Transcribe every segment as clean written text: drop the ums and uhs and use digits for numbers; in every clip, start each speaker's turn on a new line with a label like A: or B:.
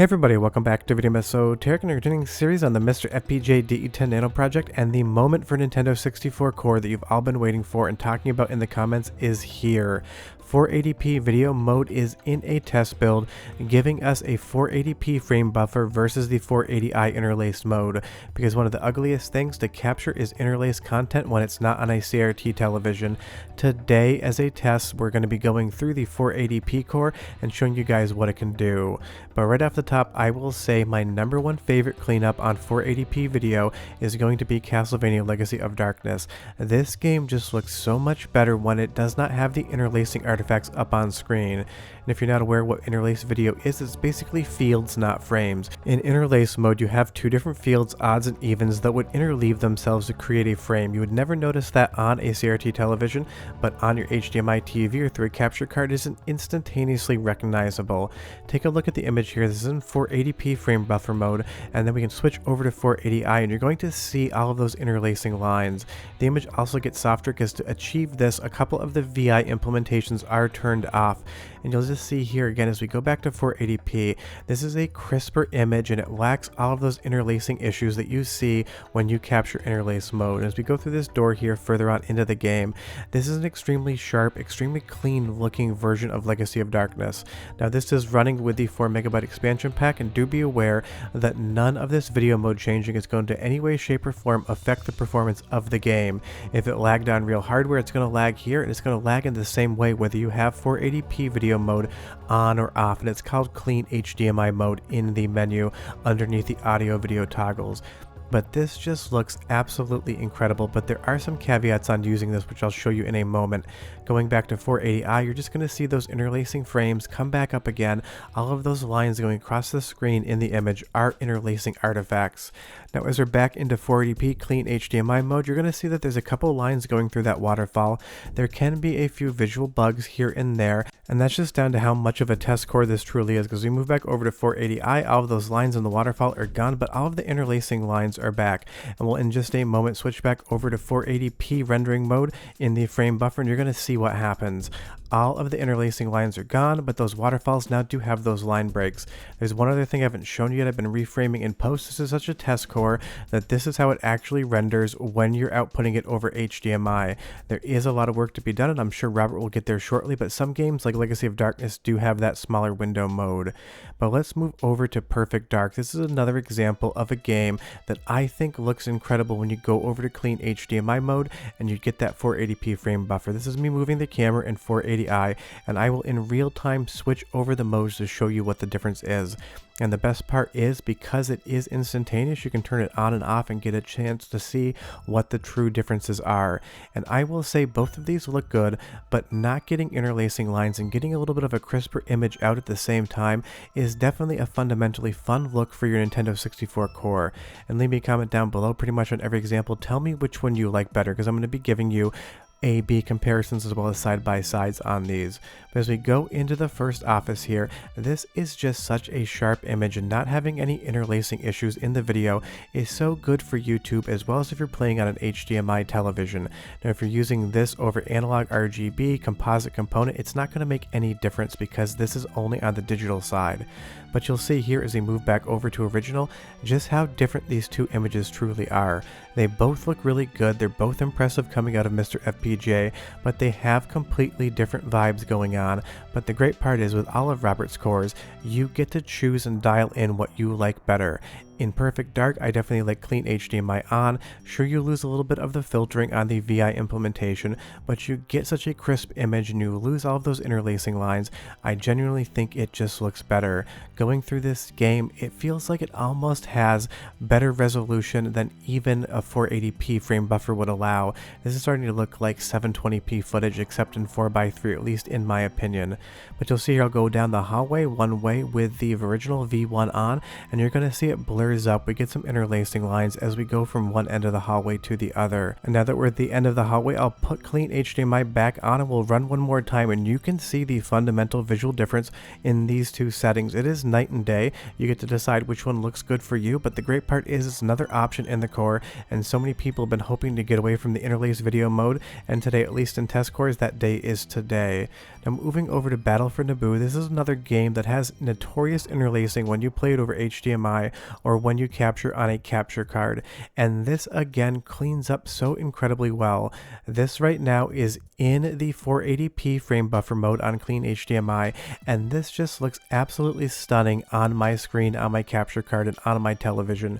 A: Hey everybody, welcome back to Video Esoteric and our continuing series on the MiSTer FPGA DE10 Nano project, and the moment for Nintendo 64 core that you've all been waiting for and talking about in the comments is here. 480p video mode is in a test build, giving us a 480p frame buffer versus the 480i interlaced mode, because one of the ugliest things to capture is interlaced content when it's not on a CRT television. Today, as a test, we're going to be going through the 480p core and showing you guys what it can do. But right off the top, I will say my number one favorite cleanup on 480p video is going to be Castlevania Legacy of Darkness. This game just looks so much better when it does not have the interlacing artifacts up on screen. And if you're not aware what interlaced video is, it's basically fields, not frames. In interlace mode, you have two different fields, odds and evens, that would interleave themselves to create a frame. You would never notice that on a CRT television, but on your HDMI TV or through a capture card is instantaneously recognizable. Take a look at the image here. This is in 480p frame buffer mode, and then we can switch over to 480i, and you're going to see all of those interlacing lines. The image also gets softer because to achieve this, a couple of the VI implementations are turned off. And you'll just see here again as we go back to 480p, this is a crisper image and it lacks all of those interlacing issues that you see when you capture interlace mode. As we go through this door here further on into the game, this is an extremely sharp, extremely clean looking version of Legacy of Darkness. Now this is running with the 4MB expansion pack, and do be aware that none of this video mode changing is going to any way, shape or form affect the performance of the game. If it lagged on real hardware, it's going to lag here, and it's going to lag in the same way whether you have 480p video mode on or off, and it's called clean HDMI mode in the menu underneath the audio video toggles. But this just looks absolutely incredible, but there are some caveats on using this, which I'll show you in a moment. Going back to 480i, you're just going to see those interlacing frames come back up again. All of those lines going across the screen in the image are interlacing artifacts. Now as we're back into 480p clean HDMI mode, you're going to see that there's a couple lines going through that waterfall. There can be a few visual bugs here and there, and that's just down to how much of a test core this truly is, because we move back over to 480i, all of those lines in the waterfall are gone, but all of the interlacing lines are back. And we'll in just a moment switch back over to 480p rendering mode in the frame buffer, and you're going to see what happens. All of the interlacing lines are gone, but those waterfalls now do have those line breaks. There's one other thing I haven't shown you yet. I've been reframing in post. This is such a test core that this is how it actually renders when you're outputting it over HDMI. There is a lot of work to be done, and I'm sure Robert will get there shortly, but some games like Legacy of Darkness do have that smaller window mode. But let's move over to Perfect Dark. This is another example of a game that I think looks incredible when you go over to clean HDMI mode and you get that 480p frame buffer. This is me moving the camera in 480i, and I will in real time switch over the modes to show you what the difference is. And the best part is, because it is instantaneous, you can turn it on and off and get a chance to see what the true differences are. And I will say both of these look good, but not getting interlacing lines and getting a little bit of a crisper image out at the same time is definitely a fundamentally fun look for your Nintendo 64 core. And leave me a comment down below pretty much on every example. Tell me which one you like better, because I'm going to be giving you A/B comparisons as well as side-by-sides on these. But as we go into the first office here, this is just such a sharp image, and not having any interlacing issues in the video is so good for YouTube, as well as if you're playing on an HDMI television. Now if you're using this over analog RGB composite component, it's not going to make any difference because this is only on the digital side. But you'll see here as we move back over to original just how different these two images truly are. They both look really good, they're both impressive coming out of MiSTer FPGA, but they have completely different vibes going on. But the great part is, with all of Robert's cores, you get to choose and dial in what you like better. In Perfect Dark, I definitely like clean HDMI on. Sure, you lose a little bit of the filtering on the VI implementation, but you get such a crisp image and you lose all of those interlacing lines. I genuinely think it just looks better. Going through this game, it feels like it almost has better resolution than even a 480p frame buffer would allow. This is starting to look like 720p footage, except in 4x3, at least in my opinion. But you'll see here I'll go down the hallway one way with the original V1 on, and you're going to see it blurred fires up, we get some interlacing lines as we go from one end of the hallway to the other. And now that we're at the end of the hallway, I'll put clean HDMI back on and we'll run one more time, and you can see the fundamental visual difference in these two settings. It is night and day. You get to decide which one looks good for you, but the great part is it's another option in the core, and so many people have been hoping to get away from the interlaced video mode, and today, at least in test cores, that day is today. Now moving over to Battle for Naboo, this is another game that has notorious interlacing when you play it over HDMI or when you capture on a capture card, and this again cleans up so incredibly well. This right now is in the 480p frame buffer mode on clean HDMI, and this just looks absolutely stunning on my screen, on my capture card, and on my television.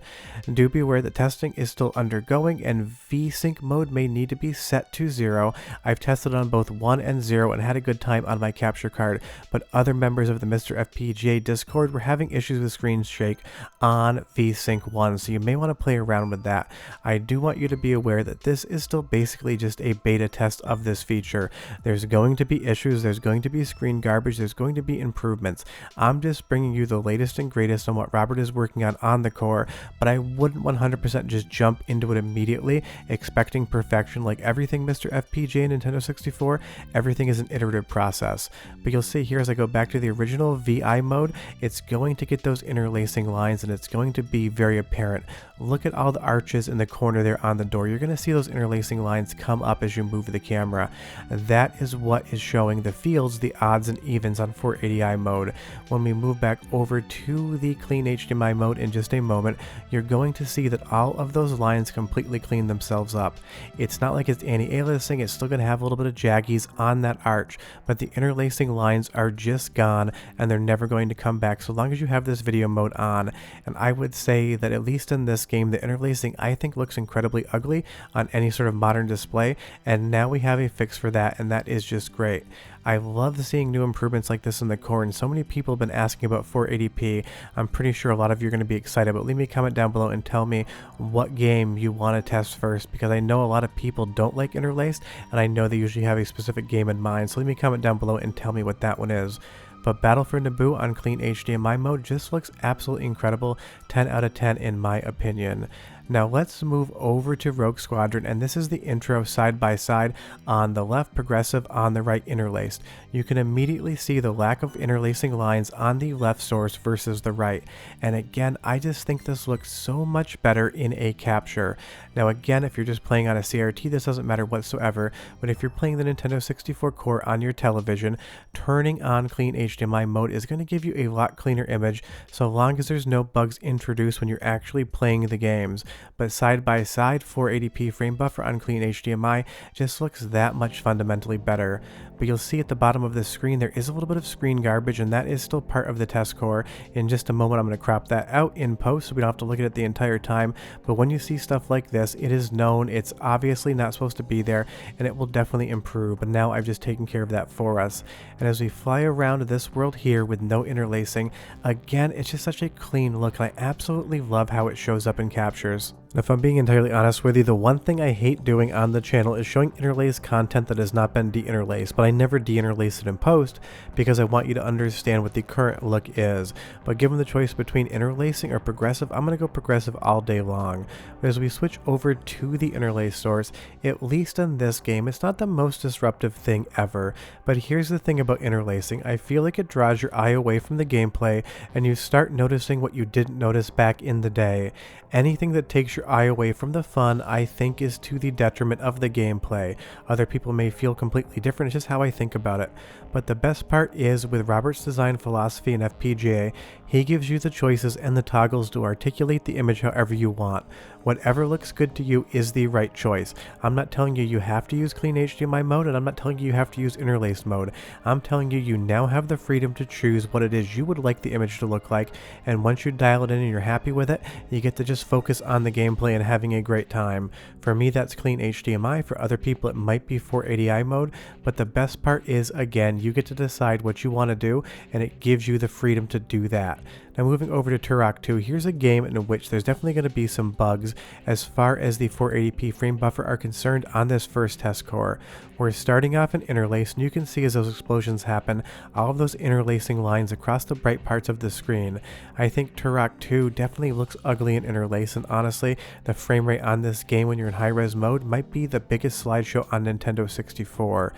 A: Do be aware that testing is still undergoing and VSync mode may need to be set to 0. I've tested on both 1 and 0 and had a good time on my capture card, but other members of the MiSTer FPGA Discord were having issues with screen shake on VSync 1, so you may want to play around with that. I do want you to be aware that this is still basically just a beta test of this feature. There's going to be issues, there's going to be screen garbage, there's going to be improvements. I'm just bringing you the latest and greatest on what Robert is working on the core, but I wouldn't 100% just jump into it immediately expecting perfection. Like everything MiSTer FPGA and Nintendo 64, everything is an iterative process. But you'll see here as I go back to the original VI mode, it's going to get those interlacing lines and it's going to be very apparent. Look at all the arches in the corner there on the door. You're going to see those interlacing lines come up as you move the camera. That is what is showing the fields, the odds and evens on 480i mode. When we move back over to the clean HDMI mode in just a moment, you're going to see that all of those lines completely clean themselves up. It's not like it's anti-aliasing, it's still going to have a little bit of jaggies on that arch, but the interlacing lines are just gone and they're never going to come back so long as you have this video mode on. And I would say that at least in this game, the interlacing I think looks incredibly ugly on any sort of modern display, and now we have a fix for that, and that is just great. I love seeing new improvements like this in the core, and so many people have been asking about 480p. I'm pretty sure a lot of you are going to be excited, but leave me a comment down below and tell me what game you want to test first, because I know a lot of people don't like interlaced, and I know they usually have a specific game in mind, so leave me a comment down below and tell me what that one is. But Battle for Naboo on clean HDMI mode just looks absolutely incredible, 10 out of 10 in my opinion. Now let's move over to Rogue Squadron, and this is the intro side by side, on the left progressive, on the right interlaced. You can immediately see the lack of interlacing lines on the left source versus the right, and again I just think this looks so much better in a capture. Now again, if you're just playing on a CRT, this doesn't matter whatsoever, but if you're playing the Nintendo 64 core on your television, turning on clean HDMI mode is going to give you a lot cleaner image so long as there's no bugs introduced when you're actually playing the games. But side by side, 480p frame buffer on clean HDMI just looks that much fundamentally better. But you'll see at the bottom of the screen there is a little bit of screen garbage, and that is still part of the test core. In just a moment I'm going to crop that out in post so we don't have to look at it the entire time, but when you see stuff like this, it is known, it's obviously not supposed to be there, and it will definitely improve, but now I've just taken care of that for us. And as we fly around this world here with no interlacing, again it's just such a clean look, and I absolutely love how it shows up in captures. If I'm being entirely honest with you, the one thing I hate doing on the channel is showing interlaced content that has not been de-interlaced, but I never de-interlace it in post because I want you to understand what the current look is. But given the choice between interlacing or progressive, I'm going to go progressive all day long. But as we switch over to the interlace source, at least in this game, it's not the most disruptive thing ever. But here's the thing about interlacing, I feel like it draws your eye away from the gameplay and you start noticing what you didn't notice back in the day. Anything that takes your eye away from the fun, I think, is to the detriment of the gameplay. Other people may feel completely different, it's just how I think about it. But the best part is, with Robert's design philosophy in FPGA, he gives you the choices and the toggles to articulate the image however you want. Whatever looks good to you is the right choice. I'm not telling you you have to use clean HDMI mode, and I'm not telling you you have to use interlaced mode. I'm telling you you now have the freedom to choose what it is you would like the image to look like, and once you dial it in and you're happy with it, you get to just focus on the gameplay and having a great time. For me, that's clean HDMI. For other people, it might be 480i mode, but the best part is, again, you get to decide what you want to do, and it gives you the freedom to do that. Now moving over to Turok 2, here's a game in which there's definitely going to be some bugs as far as the 480p frame buffer are concerned on this first test core. We're starting off in Interlace, and you can see as those explosions happen, all of those interlacing lines across the bright parts of the screen. I think Turok 2 definitely looks ugly in Interlace, and honestly, the frame rate on this game when you're in high-res mode might be the biggest slideshow on Nintendo 64.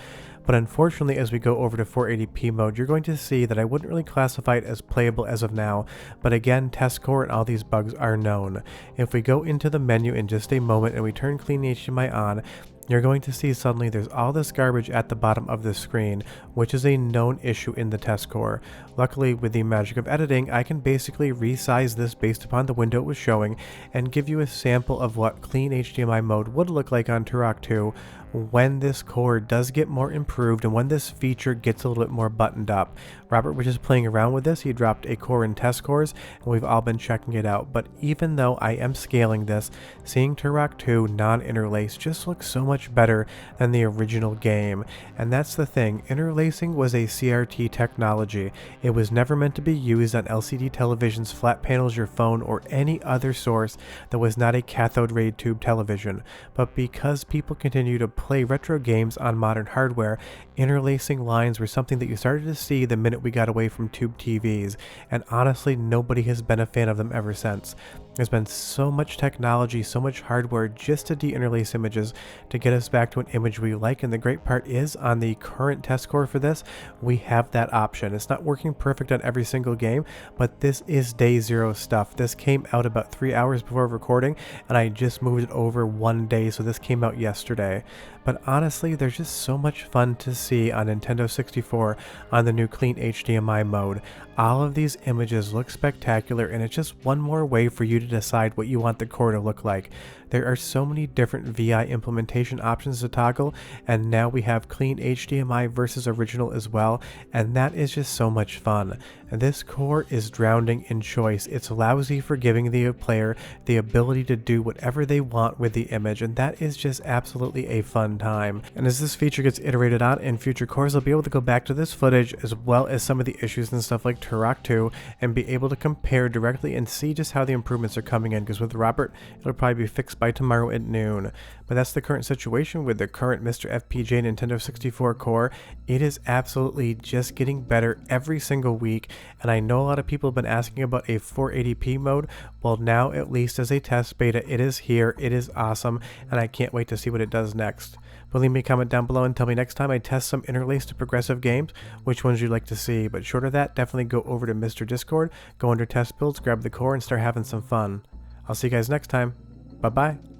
A: But unfortunately, as we go over to 480p mode, you're going to see that I wouldn't really classify it as playable as of now, but again, test core and all these bugs are known. If we go into the menu in just a moment and we turn Clean HDMI on, you're going to see suddenly there's all this garbage at the bottom of the screen, which is a known issue in the test core. Luckily, with the magic of editing, I can basically resize this based upon the window it was showing and give you a sample of what Clean HDMI mode would look like on Turok 2 when this core does get more improved and when this feature gets a little bit more buttoned up. Robert was just playing around with this. He dropped a core in test cores and we've all been checking it out. But even though I am scaling this, seeing Turok 2 non-interlace just looks so much better than the original game. And that's the thing, interlacing was a CRT technology. It was never meant to be used on LCD televisions, flat panels, your phone, or any other source that was not a cathode ray tube television. But because people continue to play retro games on modern hardware, interlacing lines were something that you started to see the minute we got away from tube TVs, and honestly nobody has been a fan of them ever since. There's been so much technology, so much hardware just to de-interlace images to get us back to an image we like, and the great part is on the current test core for this, we have that option. It's not working perfect on every single game, but this is day zero stuff. This came out about 3 hours before recording, and I just moved it over 1 day, so this came out yesterday. But honestly, there's just so much fun to see on Nintendo 64 on the new Clean HDMI mode. All of these images look spectacular, and it's just one more way for you to decide what you want the core to look like. There are so many different VI implementation options to toggle, and now we have Clean HDMI versus original as well, and that is just so much fun. And this core is drowning in choice. It's lousy for giving the player the ability to do whatever they want with the image, and that is just absolutely a fun time. And as this feature gets iterated on in future cores, I'll be able to go back to this footage as well as some of the issues and stuff like Turok 2 and be able to compare directly and see just how the improvements are coming in, because with Robert, it'll probably be fixed by tomorrow at noon. But that's the current situation with the current MiSTer FPGA Nintendo 64 core. It is absolutely just getting better every single week, and I know a lot of people have been asking about a 480p mode. Well, now at least as a test beta, it is here, it is awesome, and I can't wait to see what it does next. But leave me a comment down below and tell me next time I test some interlaced to progressive games, which ones you'd like to see. But short of that, definitely go over to MiSTer Discord, go under test builds, grab the core, and start having some fun. I'll see you guys next time. Bye-bye.